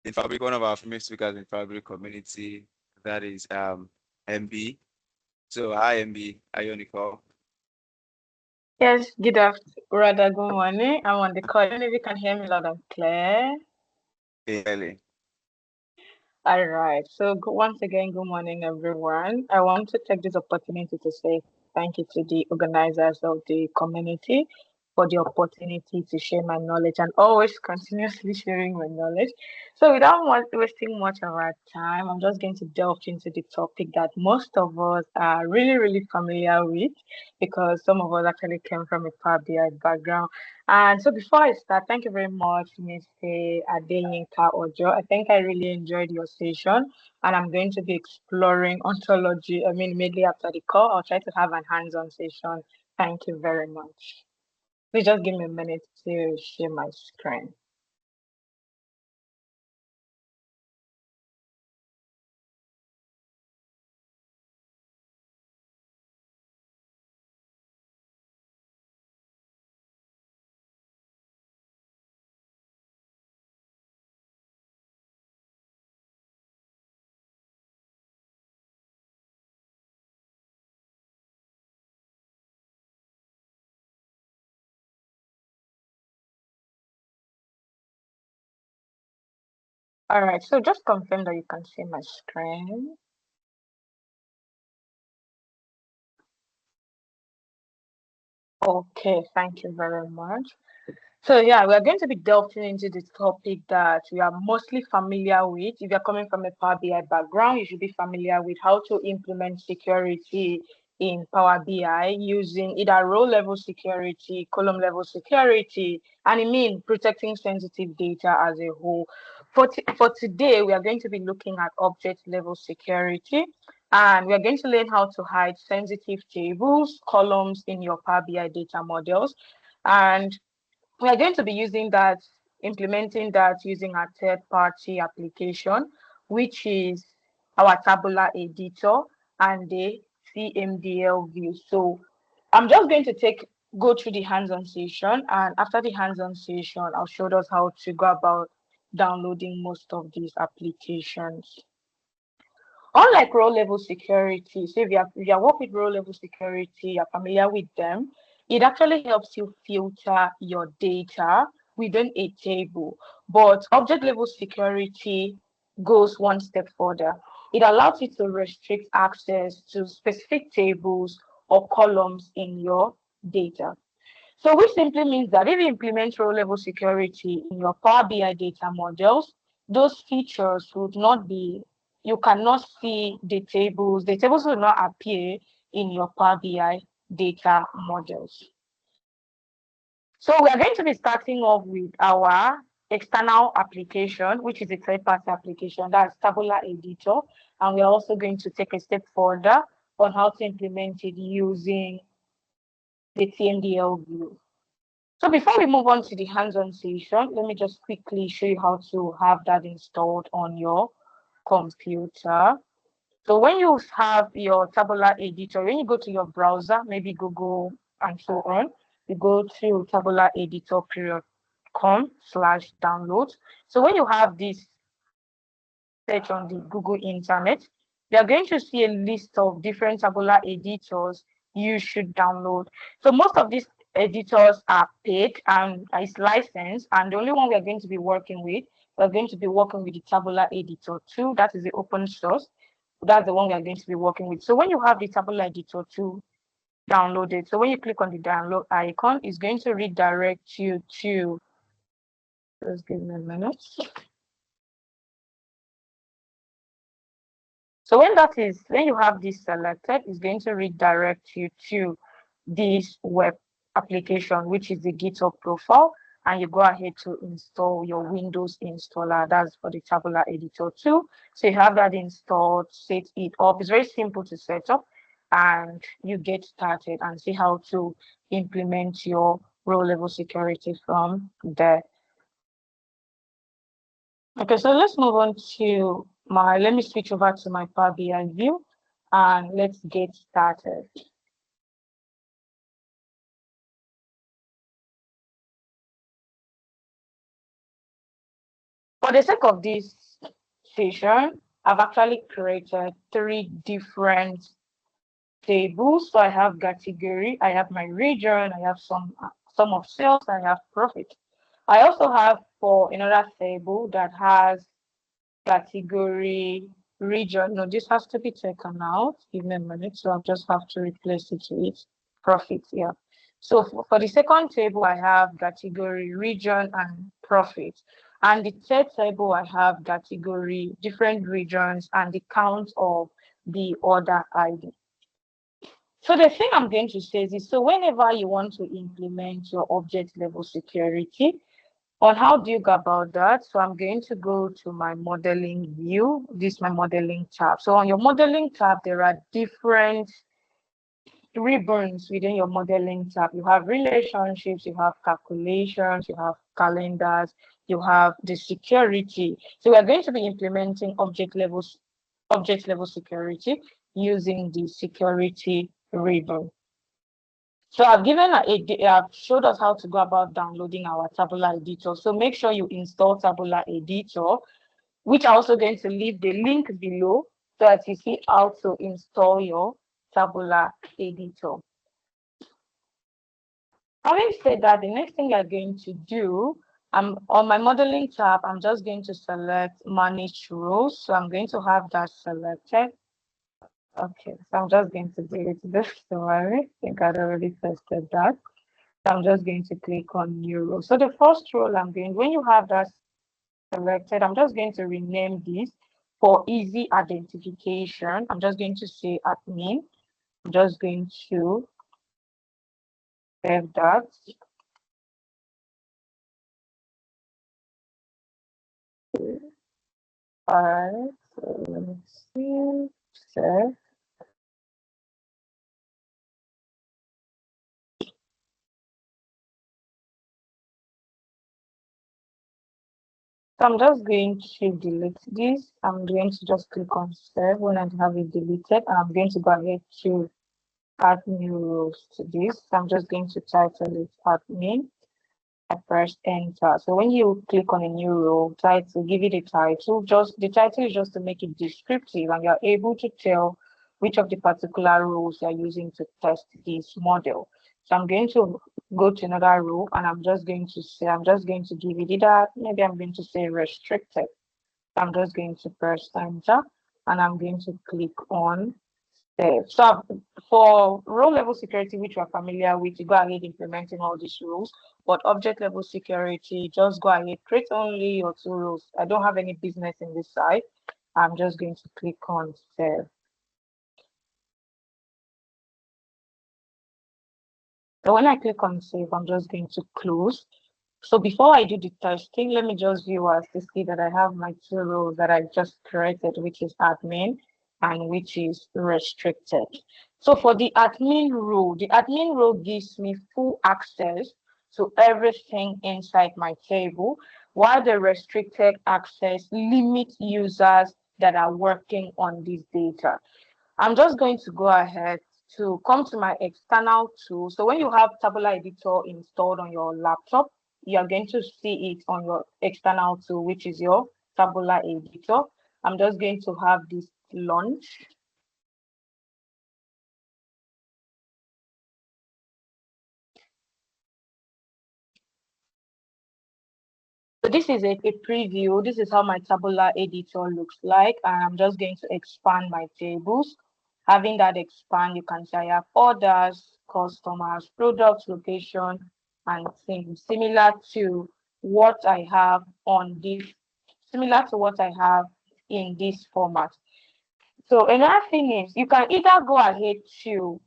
in Fabric, one of our famous speakers in Fabric community, that is MB. So hi MB, are you on the call? Yes, good afternoon, rather good morning. I'm on the call. I don't know if you can hear me loud and clear. Clearly. All right. So once again, good morning, everyone. I want to take this opportunity to say thank you to the organizers of the community for the opportunity to share my knowledge and always continuously sharing my knowledge. So without wasting much of our time, I'm just going to delve into the topic that most of us are really, really familiar with because some of us actually came from a Power BI background. And so before I start, thank you very much, Mr. Adeyinka Ojo. I think I really enjoyed your session, and I'm going to be exploring ontology. I mean, immediately after the call, I'll try to have an hands-on session. Thank you very much. Please just give me a minute to share my screen. All right, so just confirm that you can see my screen. Okay, thank you very much. So yeah, we are going to be delving into the topic that we are mostly familiar with. If you're coming from a Power BI background, you should be familiar with how to implement security in Power BI using either row level security, column level security, and I mean protecting sensitive data as a whole. For today, we are going to be looking at object level security, and we are going to learn how to hide sensitive tables, columns in your Power BI data models. And we are going to be using that, implementing that using our third party application, which is our Tabular editor and the TMDL view. So I'm just going to go through the hands-on session, and after the hands-on session, I'll show us how to go about downloading most of these applications. Unlike row level security, so if you are work with row level security, you're familiar with them, it actually helps you filter your data within a table. But object level security goes one step further. It allows you to restrict access to specific tables or columns in your data. So which simply means that if you implement row level security in your Power BI data models, those features would not be, you cannot see the tables will not appear in your Power BI data models. So we are going to be starting off with our external application, which is a third-party application, that's Tabular Editor. And we're also going to take a step further on how to implement it using the TMDL view. So before we move on to the hands-on session, let me just quickly show you how to have that installed on your computer. So when you have your Tabular editor, when you go to your browser, maybe Google and so on, you go to tabulareditor.com/download. So when you have this search on the Google Internet, you are going to see a list of different Tabular editors you should download. So most of these editors are paid and is licensed, and the only one we are going to be working with, we're going to be working with the Tabular Editor 2. That is the open source. That's the one we are going to be working with. So when you have the Tabular Editor 2 downloaded, so when you click on the download icon, it's going to redirect you to, just give me a minute. So when you have this selected, it's going to redirect you to this web application, which is the GitHub profile, and you go ahead to install your Windows installer. That's for the Tabular Editor 2. So you have that installed, set it up. It's very simple to set up, and you get started and see how to implement your row level security from there. Okay, so let's move on to let me switch over to my Power BI view and let's get started. For the sake of this session, I've actually created 3 different tables. So I have category, I have my region, I have some of sales, I have profit. I also have for another table that has category, region. No, this has to be taken out. Give me a minute. So I'll just have to replace it with profit here. So for the second table, I have category, region, and profit. And the third table, I have category, different regions, and the count of the order ID. So the thing I'm going to say is this, so whenever you want to implement your object level security, on how do you go about that? So I'm going to go to my modeling view. This is my modeling tab. So on your modeling tab, there are different ribbons within your modeling tab. You have relationships, you have calculations, you have calendars, you have the security. So we are going to be implementing object level security using the security ribbon. So I've showed us how to go about downloading our Tabular editor. So make sure you install Tabular editor, which I'm also going to leave the link below so that you see how to install your Tabular editor. Having said that, the next thing you're going to do, I'm on my modeling tab, I'm just going to select manage rows. So I'm going to have that selected. Okay, so I'm just going to delete this. Sorry, I think I'd already tested that. I'm just going to click on new role. So the first role when you have that selected, I'm just going to rename this for easy identification. I'm just going to say admin. I'm just going to save that. All right, so let me see, save. So I'm just going to delete this. I'm going to just click on save when I have it deleted. And I'm going to go ahead to add new roles to this. So I'm just going to title it admin. I press enter. So when you click on a new role title, give it a title. Just the title is just to make it descriptive and you're able to tell which of the particular roles you're using to test this model. So I'm going to go to another role and I'm just going to give it either, maybe I'm going to say restricted. I'm just going to press enter and I'm going to click on save. So for role level security, which we're familiar with, you go ahead implementing all these rules. But object level security, just go ahead, create only your 2 roles. I don't have any business in this side. I'm just going to click on save. So when I click on save, I'm just going to close. So before I do the testing, let me just view as to see that I have my 2 roles that I just created, which is admin and which is restricted. So for the admin role gives me full access to everything inside my table, while the restricted access limits users that are working on this data. I'm just going to go ahead to come to my external tool. So when you have Tabular Editor installed on your laptop, you are going to see it on your external tool, which is your Tabular Editor. I'm just going to have this launch. So this is a preview. This is how my Tabular Editor looks like. And I'm just going to expand my tables. Having that expand, you can say I have orders, customers, products, location, and things similar to what I have on this, similar to what I have in this format. So another thing is you can either go ahead to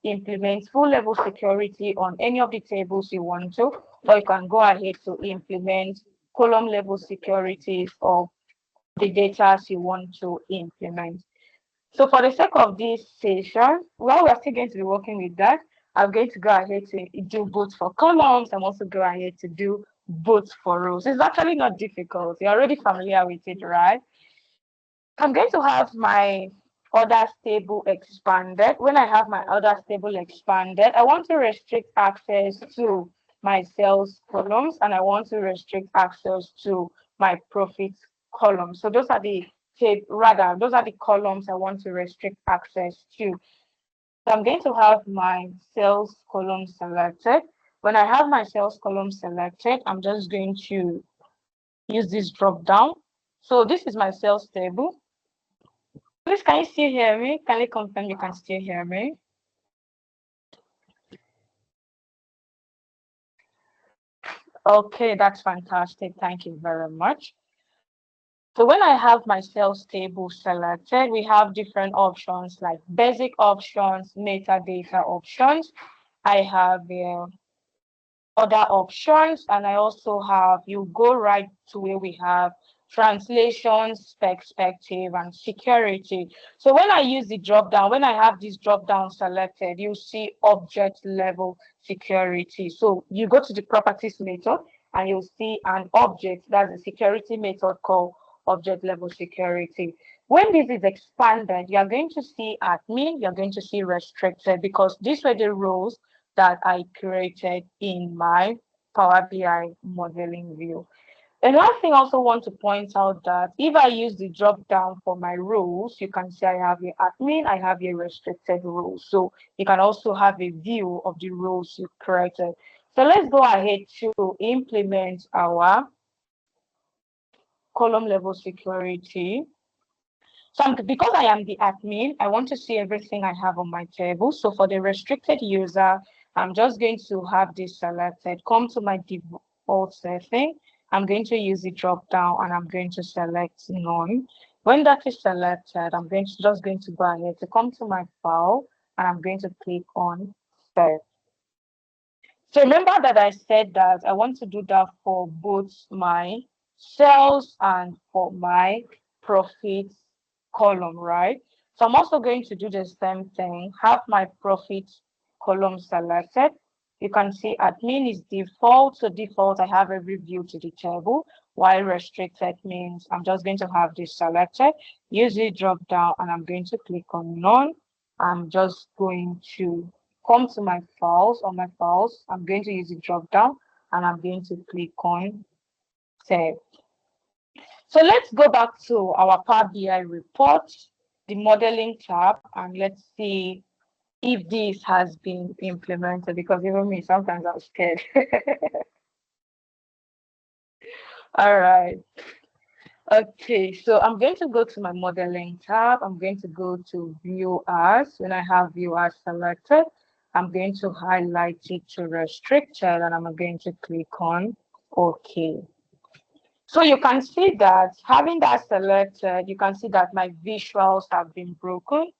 implement full level security on any of the tables you want to, or you can go ahead to implement column level securities of the data you want to implement. So for the sake of this session, while we're still going to be working with that, I'm going to go ahead to do both for columns. I'm also go ahead to do both for rows. It's actually not difficult. You're already familiar with it, right? I'm going to have my other table expanded. When I have my other table expanded, I want to restrict access to my sales columns and I want to restrict access to my profit column. So those are the those are the columns I want to restrict access to. So I'm going to have my sales column selected. When I have my sales column selected, I'm just going to use this drop down. So this is my sales table. Please, can you still hear me? Can you confirm you can still hear me? Okay, that's fantastic. Thank you very much. So when I have my sales table selected, we have different options like basic options, metadata options. I have other options, and I also have, you go right to where we have translations, perspective, and security. So when I use the drop down, when I have this drop down selected, you see object level security. So you go to the properties method and you'll see an object, that's a security method called object level security. When this is expanded, you're going to see admin, you're going to see restricted, because these were the roles that I created in my Power BI modeling view. And last thing I also want to point out that if I use the drop down for my roles, you can see I have a admin, I have a restricted role. So you can also have a view of the roles you created. So let's go ahead to implement our column level security. So because I am the admin, I want to see everything I have on my table. So for the restricted user, I'm just going to have this selected. Come to my default setting. I'm going to use the drop down and I'm going to select none. When that is selected, I'm just going to go ahead to come to my file and I'm going to click on save. So remember that I said that I want to do that for both my sales and for my profits column, right? So I'm also going to do the same thing, have my profits column selected. You can see admin is default. So default, I have every view to the table, while restricted means I'm just going to have this selected. Use the drop down and I'm going to click on none. I'm just going to come to my files. On my files, I'm going to use the drop down and I'm going to click on save. So let's go back to our Power BI report, the modeling tab, and let's see if this has been implemented, because even me, sometimes I'm scared. All right. Okay, so I'm going to go to my modeling tab. I'm going to go to view as. When I have view as selected, I'm going to highlight it to restricted and I'm going to click on OK. So you can see that having that selected, you can see that my visuals have been broken.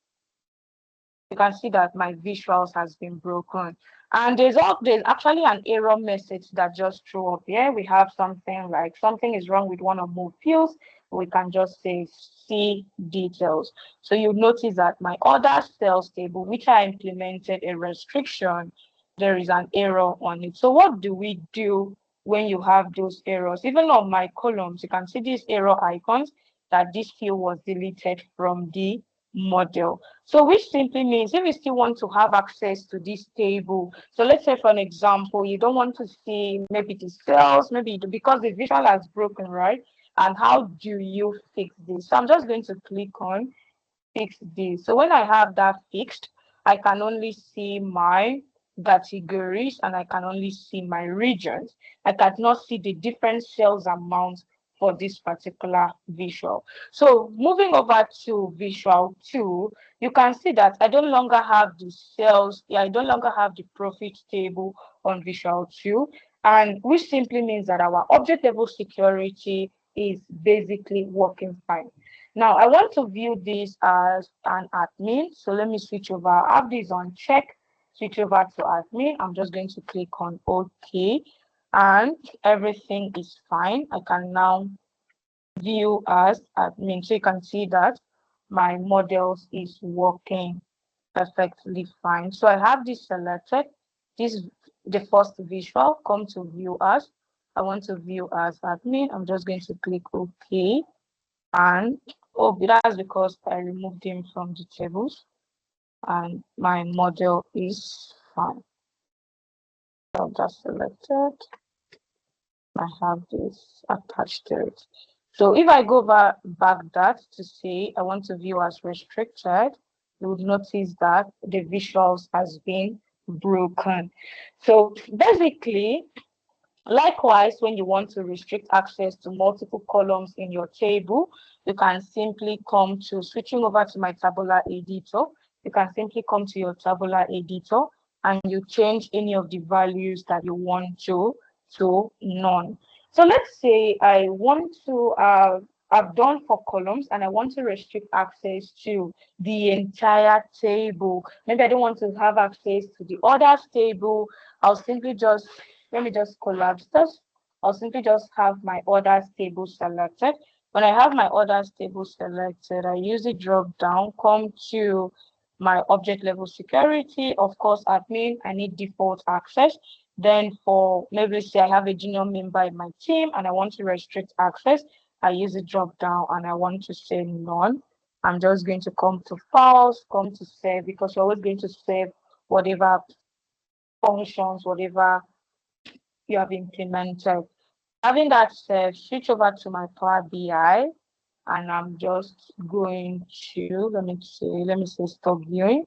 You can see that my visuals has been broken, and there's actually an error message that just threw up here. We have something like something is wrong with one or more fields. We can just say see details. So you notice that my other sales table, which I implemented a restriction, there is an error on it. So what do we do when you have those errors? Even on my columns, you can see these error icons that this field was deleted from the model. So which simply means if you still want to have access to this table, so let's say for an example, you don't want to see maybe the cells, maybe because the visual has broken, right? And how do you fix this? So I'm just going to click on fix this. So when I have that fixed, I can only see my categories and I can only see my regions. I cannot see the different sales amounts for this particular visual. So moving over to visual 2, you can see that I no longer have the sales, I no longer have the profit table on visual 2, and which simply means that our object level security is basically working fine. Now I want to view this as an admin. So let me switch over. I have this on check, switch over to admin. I'm just going to click on OK and everything is fine. I can now view as admin. So you can see that my models is working perfectly fine. So I have this selected. This is the first visual. Come to view as. I want to view as admin. I'm just going to click OK. And oh, that's because I removed him from the tables and my model is fine. I'll just select it. I have this attached to it. So if I go back that to say I want to view as restricted, you would notice that the visuals has been broken. So basically, likewise, when you want to restrict access to multiple columns in your table, you can simply come to switching over to my tabular editor. You can simply come to your tabular editor and you change any of the values that you want to none. So let's say I want to I've done for columns and I want to restrict access to the entire table. Maybe I don't want to have access to the orders table. I'll simply just let me just collapse this. I'll simply just have my orders table selected. When I have my orders table selected, I use the drop down, come to my object level security. Of course, admin, I need default access. Then for maybe say I have a junior member in my team and I want to restrict access, I use the drop down and I want to say none. I'm just going to come to files, come to save because you're always going to save whatever functions, whatever you have implemented. Having that said, switch over to my Power BI and I'm just going to let me say stop viewing.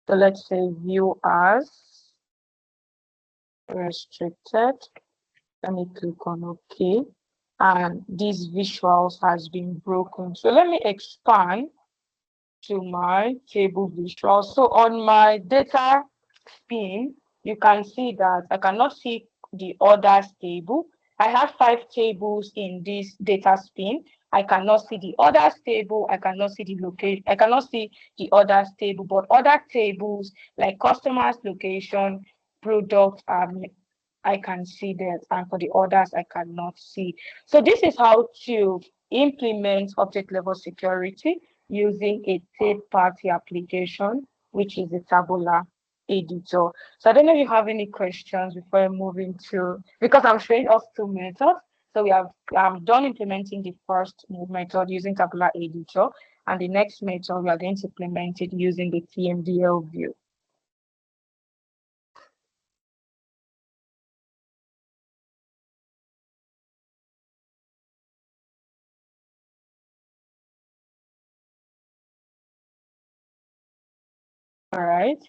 So let's say view as restricted. Let me click on OK. And these visuals has been broken. So let me expand to my table visual. So on my data spin, you can see that I cannot see the orders table. I have 5 tables in this data spin. I cannot see the orders table. I cannot see the location. I cannot see the orders table, but other tables like customers, location, product, I can see that, and for the others, I cannot see. So this is how to implement object level security using a third-party application, which is the Tabular editor. So I don't know if you have any questions before I move into, because I'm showing us 2 methods. So we have done implementing the first method using Tabular editor, and the next method we are going to implement it using the TMDL view. All right.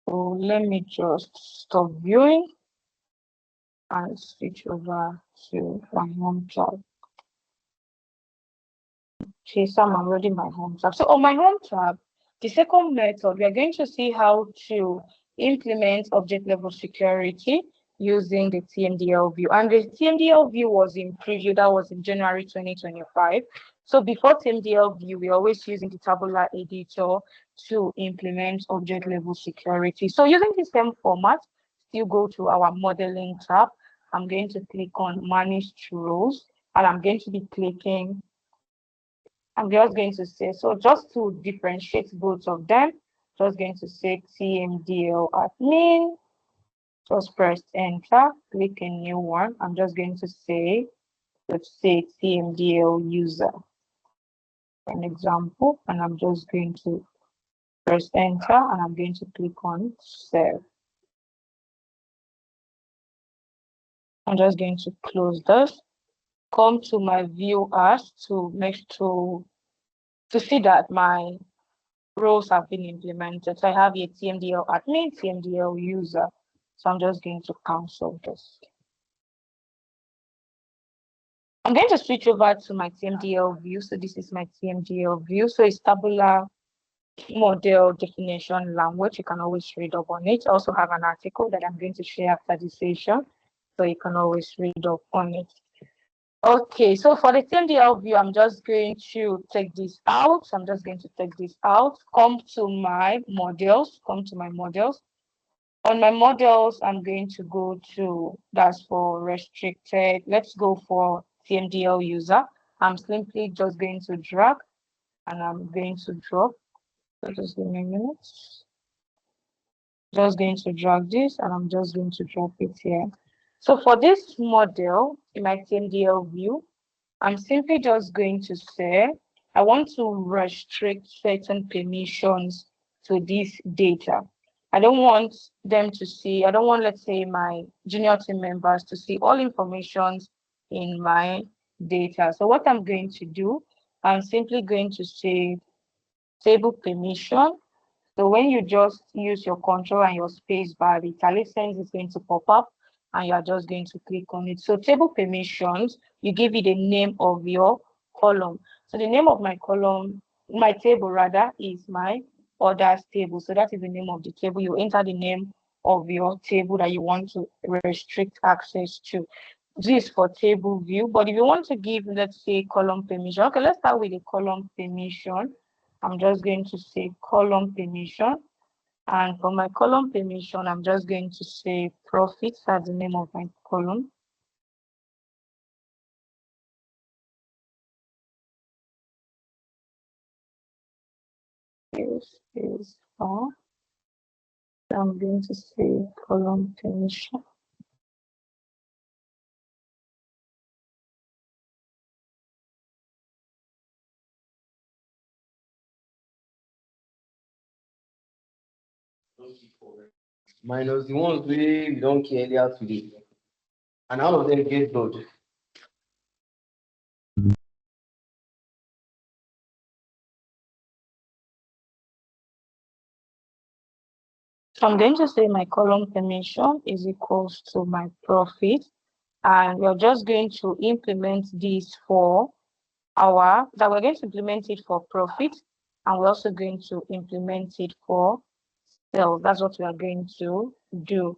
So let me just stop viewing and switch over to my home tab. Okay, so I'm already my home tab. So on my home tab, the second method, we are going to see how to implement object level security using the TMDL view. And the TMDL view was in preview, that was in January 2025. So before TMDL view, we're always using the Tabular editor to implement object level security. So using the same format, still go to our modeling tab. I'm going to click on manage roles and I'm going to be clicking I'm just going to say, so just to differentiate both of them, just going to say TMDL admin, just press enter, click a new one. I'm just going to say, let's say TMDL user, for an example, and I'm just going to press enter and I'm going to click on save. I'm just going to close this, come to my view as to make to see that my roles have been implemented. So I have a TMDL admin, TMDL user. So I'm just going to cancel this. I'm going to switch over to my TMDL view. So this is my TMDL view. So it's tabular model definition language. You can always read up on it. I also have an article that I'm going to share after this session. So you can always read up on it. Okay, so for the TMDL view, I'm just going to take this out. I'm just going to take this out. Come to my models. On my models, I'm going to go to, that's for restricted. Let's go for TMDL user. I'm simply just going to drag and I'm going to drop. So just give me a minute. Just going to drag this and I'm just going to drop it here. So for this model in my TMDL view, I'm simply just going to say, I want to restrict certain permissions to this data. I don't want them to see, I don't want, let's say, my junior team members to see all informations in my data. So what I'm going to do, I'm simply going to say table permission. So when you just use your control and your space bar, the italics is going to pop up and you are just going to click on it. So table permissions, you give it the name of your column. So the name of my column, my table rather, is my orders table. So that is the name of the table. You enter the name of your table that you want to restrict access to. This is for table view. But if you want to give, let's say, column permission, okay, let's start with the column permission. I'm just going to say column permission. And for my column permission, I'm just going to say profit. That's the name of my column. Is for. I'm going to say column permission. Minus the ones we don't care earlier today. And all of them get blood. So I'm going to say my column permission is equals to my profit. And we're just going to implement this for we're going to implement it for profit. And we're also going to implement it for sales. That's what we are going to do.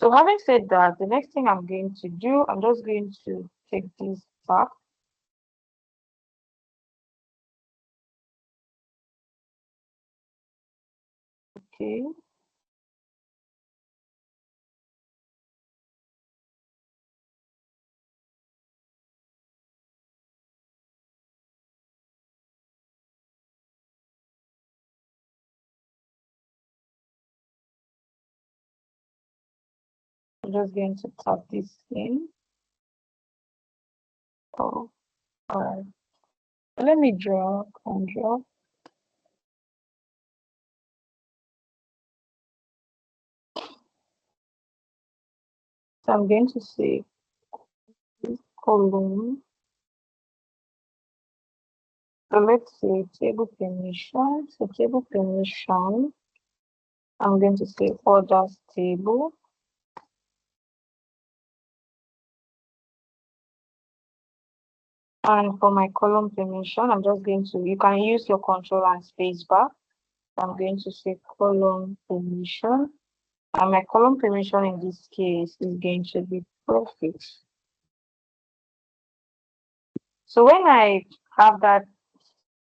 So having said that, the next thing I'm going to do, I'm just going to take this back. Okay. I'm just going to tap this in. Oh, all right. Let me draw and draw. So I'm going to say column. So let's say table permission. So table permission. I'm going to say orders table. And for my column permission, I'm just going to, you can use your control and space bar. I'm going to say column permission. And my column permission in this case is going to be profit. So when I have that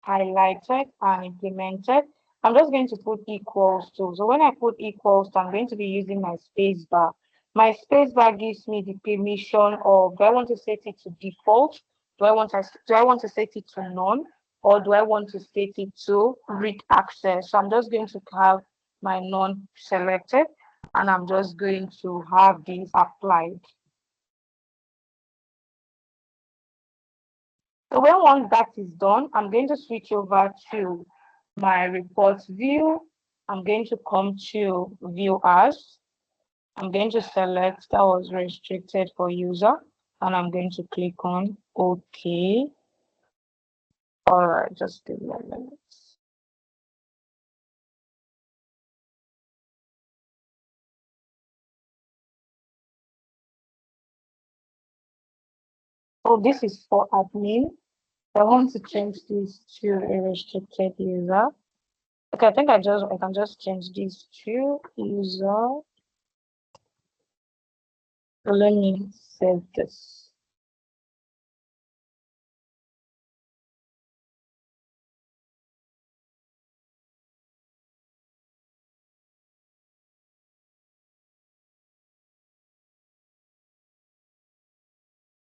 highlighted and implemented, I'm just going to put equals to. So when I put equals to, I'm going to be using my space bar. My space bar gives me the permission of, do I want to set it to default? Do I want to set it to none? Or do I want to set it to read access? So I'm just going to have my none selected and I'm just going to have this applied. So when once that is done, I'm going to switch over to my report view. I'm going to come to view as. I'm going to select that was restricted for user and I'm going to click on OK. All right, just give me a minute. Oh, this is for admin. I want to change this to a restricted user. Okay, I think I can just change this to user. So let me save this.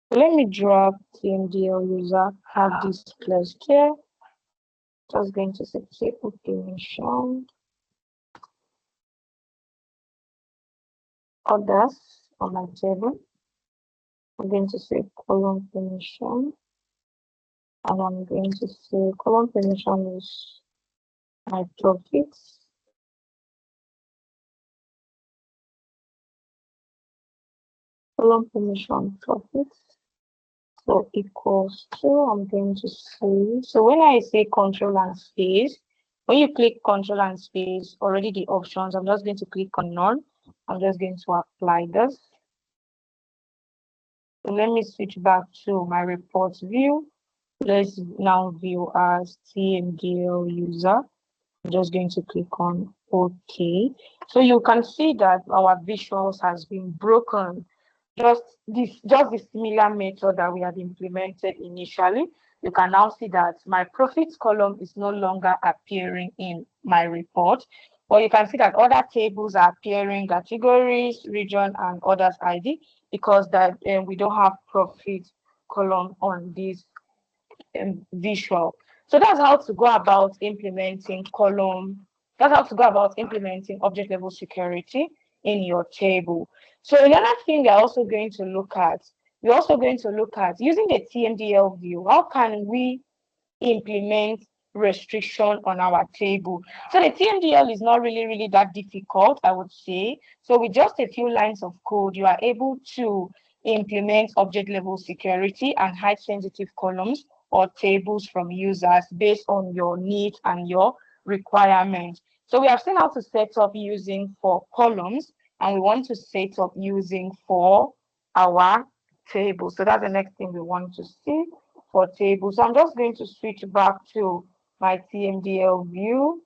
Let me drop TMDL user, have this placed here. Just going to say table permission, orders on my table. I'm going to say column permission. And I'm going to say column permission is my profits. Column permission profits. So equals to, I'm going to say, so when I say control and space, when you click control and space, already the options, I'm just going to click on none. I'm just going to apply this. So let me switch back to my report view. Let's now view as TMDL user. I'm just going to click on OK. So you can see that our visuals has been broken. Just the similar method that we had implemented initially. You can now see that my profits column is no longer appearing in my report. But you can see that other tables are appearing, categories, region, and others ID, because that we don't have profit column on this visual. So that's how to go about implementing column. That's how to go about implementing object level security in your table. So another thing we're also going to look at using the TMDL view. How can we implement restriction on our table? So the TMDL is not really that difficult, I would say. So with just a few lines of code, you are able to implement object level security and hide sensitive columns or tables from users based on your needs and your requirements. So we have seen how to set up using for columns, and we want to set up using for our table. So that's the next thing we want to see for tables. So I'm just going to switch back to my TMDL view.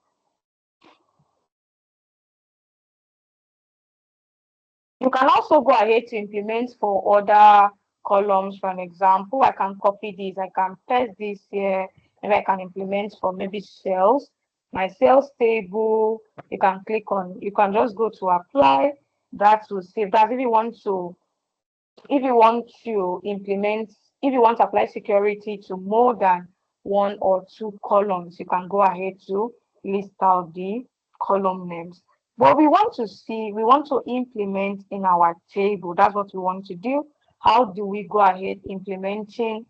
You can also go ahead to implement for other columns. For an example, I can copy this, I can paste this here, maybe I can implement for maybe sales. My sales table, you can just go to apply. That will save that. If you want to implement, if you want to apply security to more than one or two columns, you can go ahead to list out the column names. But we want to implement in our table. That's what we want to do. How do we go ahead implementing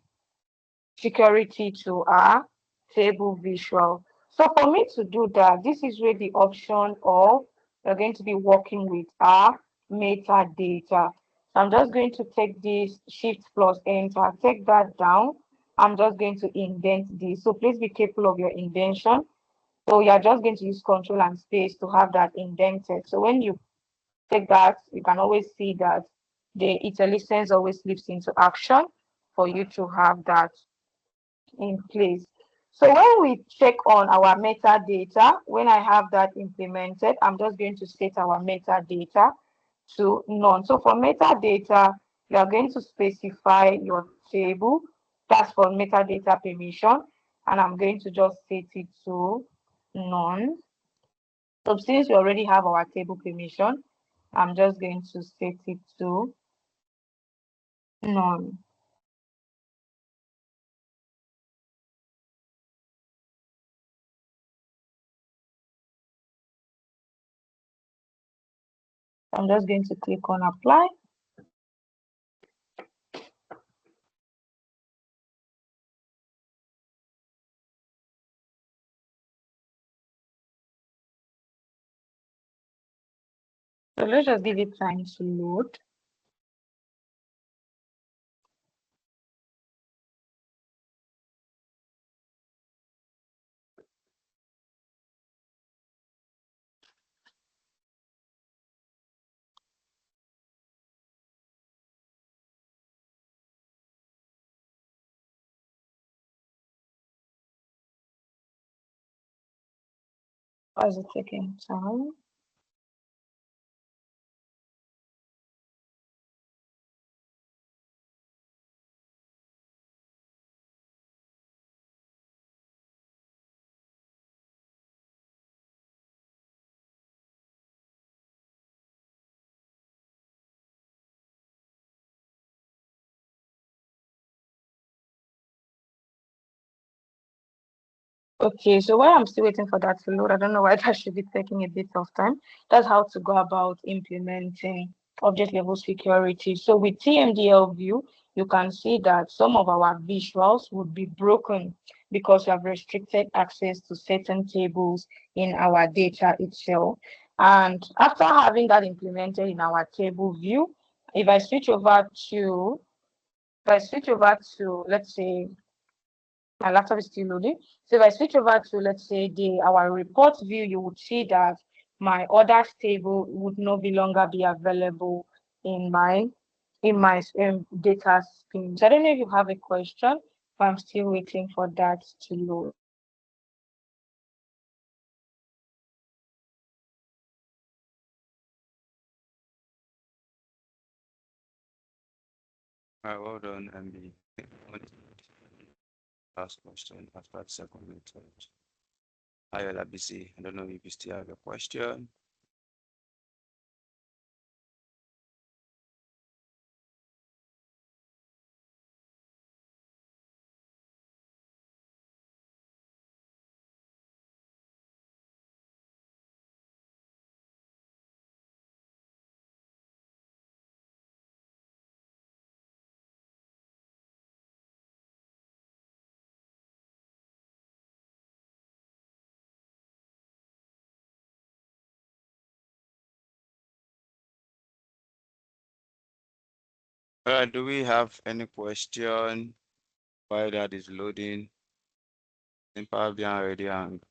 security to our table visual? So for me to do that, this is where the option of we're going to be working with our metadata. So I'm just going to take this shift plus enter, take that down. I'm just going to indent this. So please be careful of your indentation. So you're just going to use control and space to have that indented. So when you take that, you can always see that the IntelliSense always leaps into action for you to have that in place. So when we check on our metadata, when I have that implemented, I'm just going to set our metadata to none. So for metadata, you are going to specify your table. That's for metadata permission. And I'm going to just set it to none. So since we already have our table permission, I'm just going to set it to none. I'm just going to click on apply. So let's just give it time to load. Why is it taking time? Okay, so while I'm still waiting for that to load, I don't know why that should be taking a bit of time. That's how to go about implementing object level security. So with TMDL view, you can see that some of our visuals would be broken because we have restricted access to certain tables in our data itself. And after having that implemented in our table view, if I switch over to, let's say, my laptop is still loading. So if I switch over to, let's say, our report view, you would see that my orders table would no longer be available in my data screen. So I don't know if you have a question, but I'm still waiting for that to load. All right, well done, MB. Last question after the second and third. Ayola BC, I don't know if you still have a question. All right, do we have any question while that is loading? In Power BI already hang.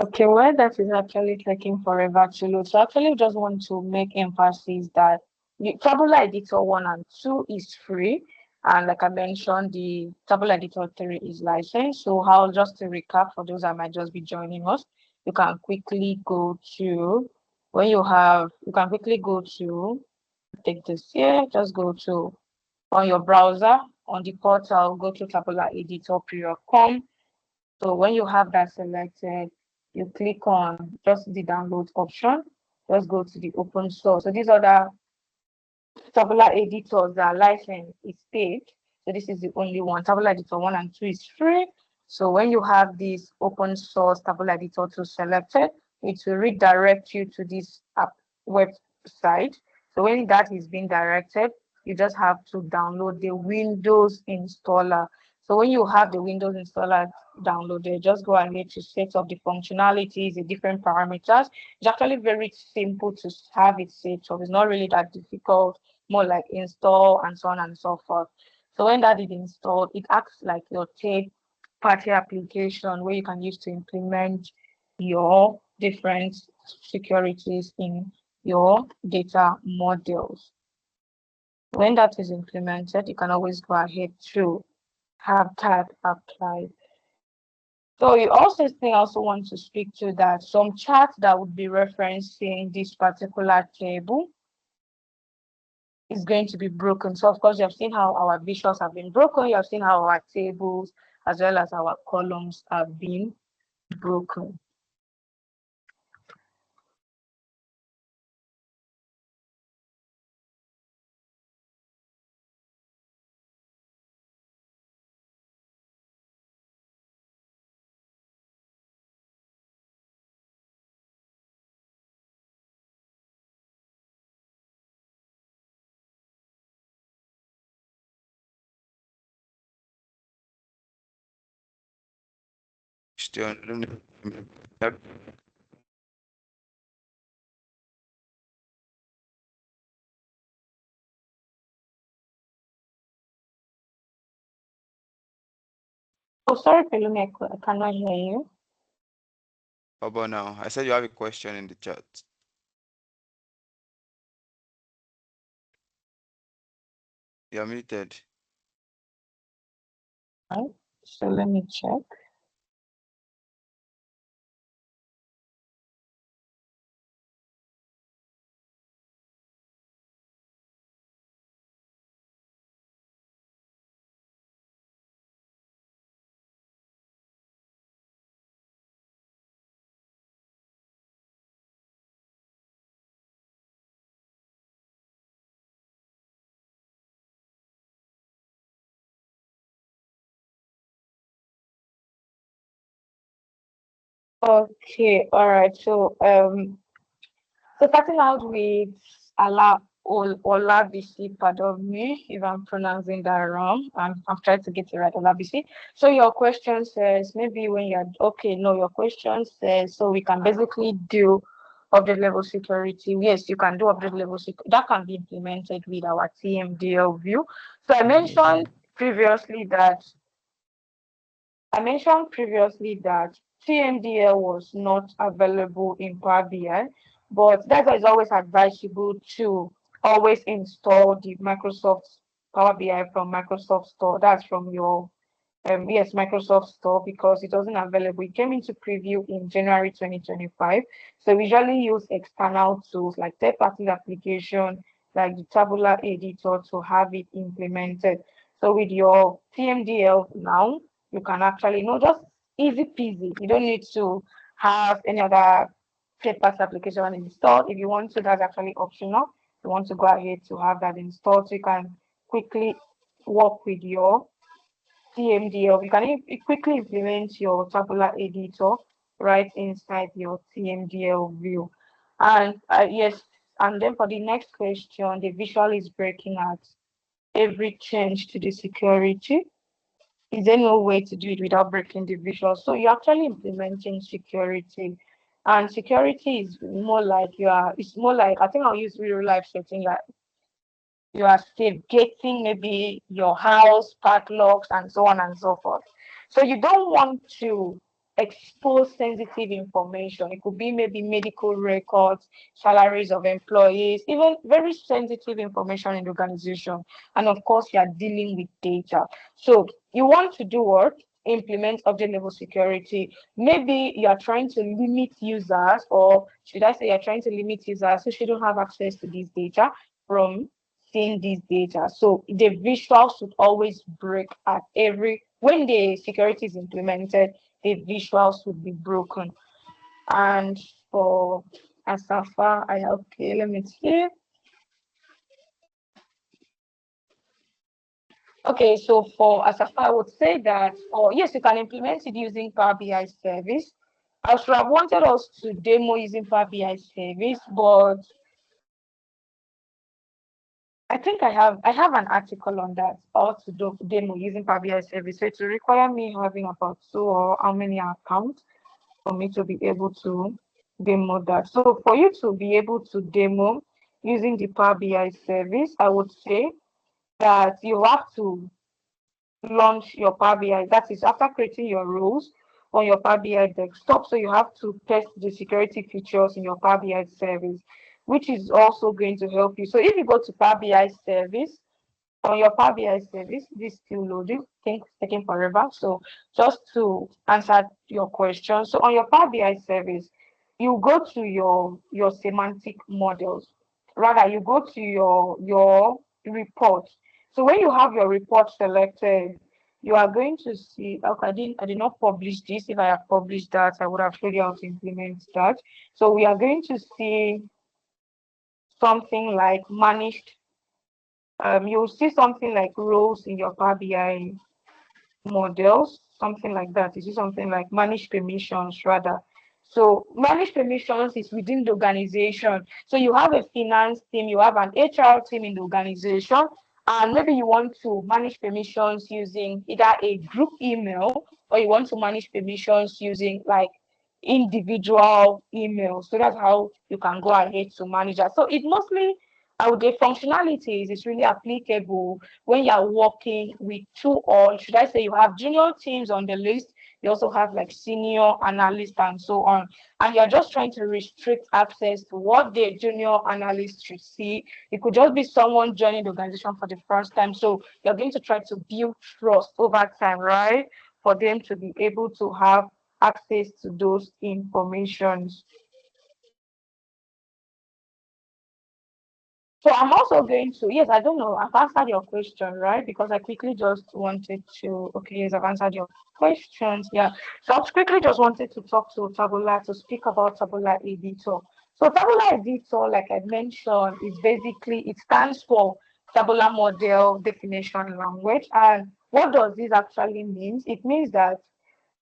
Okay, well, that is actually taking forever to load. So actually, we just want to make emphasis that the Tabular Editor 1 and 2 is free. And like I mentioned, the Tabular Editor 3 is licensed. So how, just to recap for those that might just be joining us, you can quickly go to, you can quickly go to, take this here, just go to, on your browser, on the portal, go to tabulareditor.com. So when you have that selected, you click on just the download option. Just go to the open source. So these other tabular editors that are licensed is paid. So this is the only one. Tabular editor 1 and 2 is free. So when you have this open source tabular editor 2 selected, it will redirect you to this app website. So when that is being directed, you just have to download the Windows installer. So when you have the Windows installer downloaded, just go ahead to set up the functionalities, the different parameters. It's actually very simple to have it set up. It's not really that difficult, more like install and so on and so forth. So when that is installed, it acts like your third party application where you can use to implement your different securities in your data models. When that is implemented, you can always go ahead to have that applied. So you also think I also want to speak to that some charts that would be referencing this particular table is going to be broken. So of course you have seen how our visuals have been broken, you have seen how our tables as well as our columns have been broken. Still, I don't know. Oh, sorry, Pelumi, I cannot hear you. How about now? I said you have a question in the chat. You're muted. Right. So let me check. Okay, all right. So starting out with Olabisi, pardon me if I'm pronouncing that wrong. I'm trying to get it right, Olabisi. So your question says maybe when you're okay, no, your question says so we can basically do update level security. Yes, you can do update level security. That can be implemented with our TMDL view. So I mentioned previously that TMDL was not available in Power BI, but that's why it's always advisable to always install the Microsoft Power BI from Microsoft Store. That's from your yes, Microsoft Store because it wasn't available. It came into preview in January 2025. So we usually use external tools like third-party application like the Tabular editor to have it implemented. So with your TMDL now, you can actually, just easy peasy. You don't need to have any other third-party application installed. If you want to, that's actually optional. You want to go ahead to have that installed, so you can quickly work with your TMDL. You can quickly implement your tabular editor right inside your TMDL view. And yes, and then for the next question, the visual is breaking at every change to the security. Is there no way to do it without breaking the visual? So you're actually implementing security. And security is more like it's more like, I think I'll use real life setting, like you are safeguarding maybe your house, padlocks, and so on and so forth. So you don't want to expose sensitive information. It could be maybe medical records, salaries of employees, even very sensitive information in the organization. And of course, you are dealing with data. So you want to do what? Implement object level security. Maybe you are trying to limit users, or should I say you're trying to limit users who shouldn't have access to this data from seeing this data. So the visual should always break at every when the security is implemented, the visuals should be broken. And for Asafa, okay, let me see. Okay, so for Asafa, I would say that, or yes, you can implement it using Power BI service. I should have wanted us to demo using Power BI service, but I think I have an article on that, how to do demo using Power BI service. So it will require me having about two or how many accounts for me to be able to demo that. So for you to be able to demo using the Power BI service, I would say that you have to launch your Power BI. That is after creating your rules on your Power BI desktop. So you have to test the security features in your Power BI service, which is also going to help you. So if you go to Power BI service, on your Power BI service, this still loading. I think it's taking forever. So just to answer your question, so on your Power BI service, you go to your semantic models. Rather, you go to your report. So when you have your report selected, you are going to see. Okay, I did not publish this. If I have published that, I would have showed you how to implement that. So we are going to see something like managed you'll see something like roles in your Power BI models, something like that. You see something like manage permissions rather. So manage permissions is within the organization. So you have a finance team, you have an HR team in the organization, and maybe you want to manage permissions using either a group email or you want to manage permissions using like individual emails. So that's how you can go ahead to manage that. So it mostly I would say functionalities is really applicable when you're working with two, or should I say you have junior teams on the list, you also have like senior analysts and so on, and you're just trying to restrict access to what the junior analysts should see. It could just be someone joining the organization for the first time, so you're going to try to build trust over time, right, for them to be able to have access to those informations. So I'm also going to, yes, I don't know, I've answered your question, right? Because I quickly just wanted to, okay, yes, I've answered your questions. Yeah. So I quickly just wanted to talk to Tabular to speak about Tabular Editor. So Tabular Editor, like I mentioned, is basically, it stands for Tabular Model Definition Language. And what does this actually mean? It means that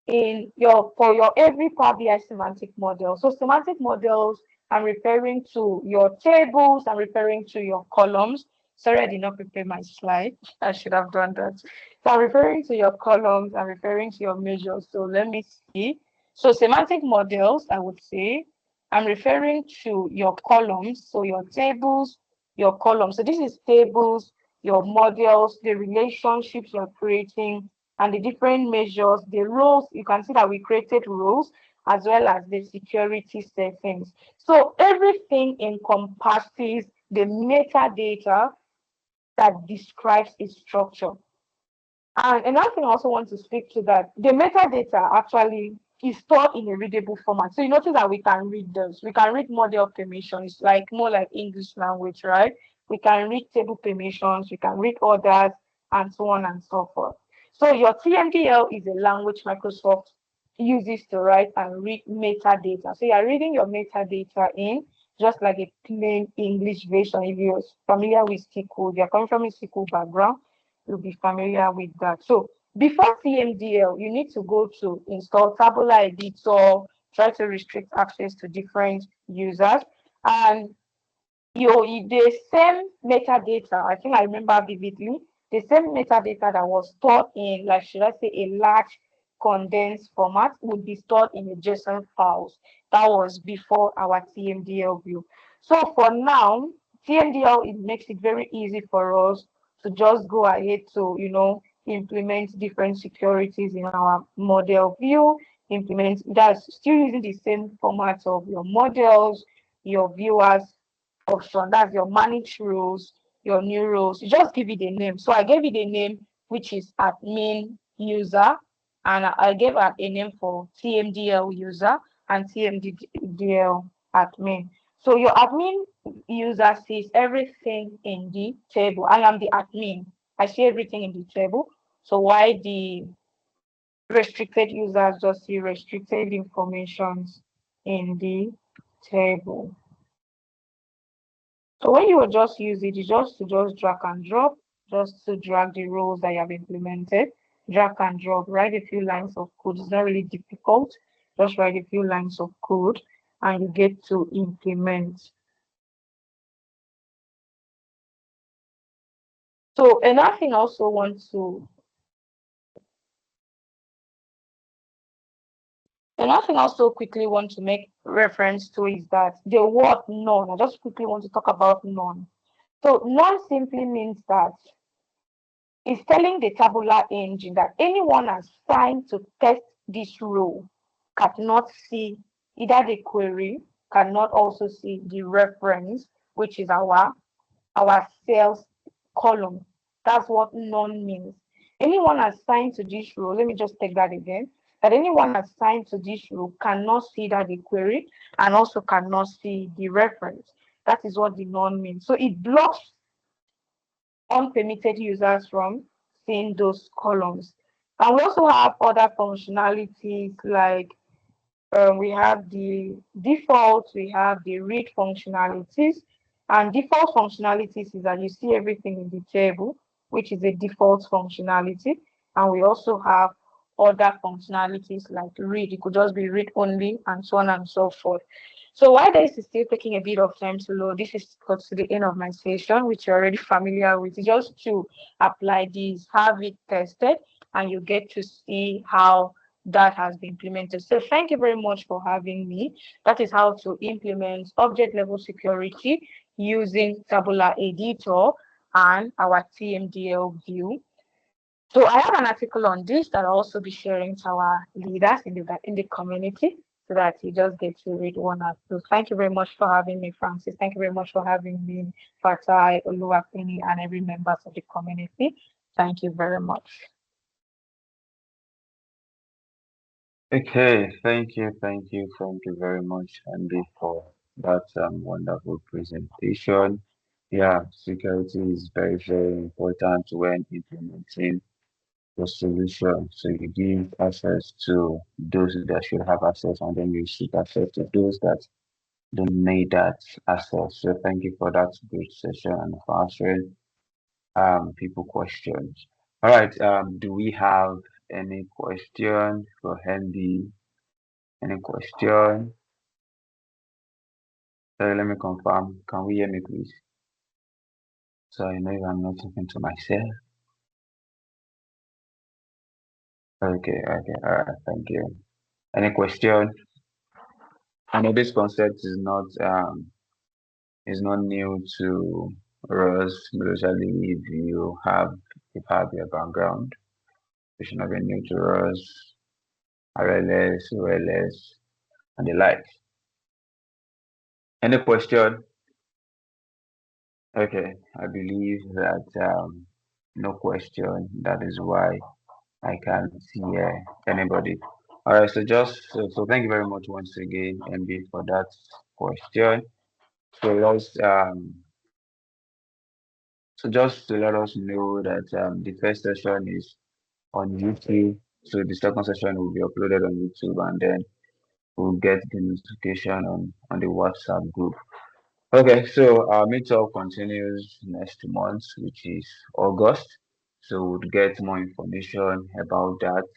for your every Power BI semantic model. So semantic models, I'm referring to your tables, I'm referring to your columns. Sorry, I did not prepare my slide. I should have done that. So I'm referring to your columns, I'm referring to your measures. So let me see. So semantic models, I would say, I'm referring to your columns, so your tables, your columns. So this is tables, your models, the relationships you're creating, and the different measures, the roles. You can see that we created roles as well as the security settings. So everything encompasses the metadata that describes its structure. And another thing I also want to speak to that the metadata actually is stored in a readable format. So you notice that we can read those. We can read model permissions, like more like English language, right? We can read table permissions, we can read orders, and so on and so forth. So your TMDL is a language Microsoft uses to write and read metadata. So you're reading your metadata in just like a plain English version. If you're familiar with SQL, you're coming from a SQL background, you'll be familiar with that. So before TMDL, you need to go to install Tabular Editor, try to restrict access to different users, and the same metadata, I think I remember vividly, the same metadata that was stored in, like, should I say, a large condensed format would be stored in a JSON files. That was before our TMDL view. So for now, TMDL, it makes it very easy for us to just go ahead to, implement different securities in our model view, implement that's still using the same format of your models, your viewers option. That's your manage rules, your new rules. You just give it a name. So I gave it a name, which is admin user, and I gave a name for TMDL user and TMDL admin. So your admin user sees everything in the table. I am the admin. I see everything in the table. So why the restricted users just see restricted informations in the table. So when you will just use it, it's just to just drag and drop, just to drag the rows that you have implemented, drag and drop, write a few lines of code. It's not really difficult. Just write a few lines of code and you get to implement. So another thing I also quickly want to make reference to is that the word none. I just quickly want to talk about none. So none simply means that is telling the tabular engine that anyone assigned to test this role cannot see either the query, cannot also see the reference, which is our sales column. That's what none means. Anyone assigned to this role, let me just take that again. That anyone assigned to this role cannot see that the query and also cannot see the reference. That is what the none means. So it blocks unpermitted users from seeing those columns. And we also have other functionalities like we have the default, we have the read functionalities. And default functionalities is that you see everything in the table, which is a default functionality. And we also have other functionalities like read. It could just be read only and so on and so forth. So while this is still taking a bit of time to load, this is got to the end of my session, which you're already familiar with. Just to apply this, have it tested, and you get to see how that has been implemented. So thank you very much for having me. That is how to implement object level security using Tabular Editor and our TMDL view. So I have an article on this that I'll also be sharing to our leaders in the community so that you just get to read one up. So thank you very much for having me, Francis. Thank you very much for having me, Fatai, Oluwapini, and every members of the community. Thank you very much. Okay, thank you very much, Andy, for that wonderful presentation. Yeah, security is very, very important when implementing the solution. So you give access to those that should have access, and then you seek access to those that don't need that access. So thank you for that great session and for answering people questions. All right, do we have Any question for MB? Any question? Sorry, let me confirm. Can we hear me, please? So I know if I'm not talking to myself. Okay, okay, all right, thank you. Any question? I know this concept is not new to us, especially if you have your background. It should not be new to us, RLS, OLS, and the like. Any question? Okay, I believe that no question. That is why I can't hear anybody. All right, so thank you very much once again, MB, for that question. So just to let us know that the first session is on YouTube. So the second session will be uploaded on YouTube, and then we'll get the notification on the WhatsApp group. Okay, so our meetup continues next month, which is August. So we'll get more information about that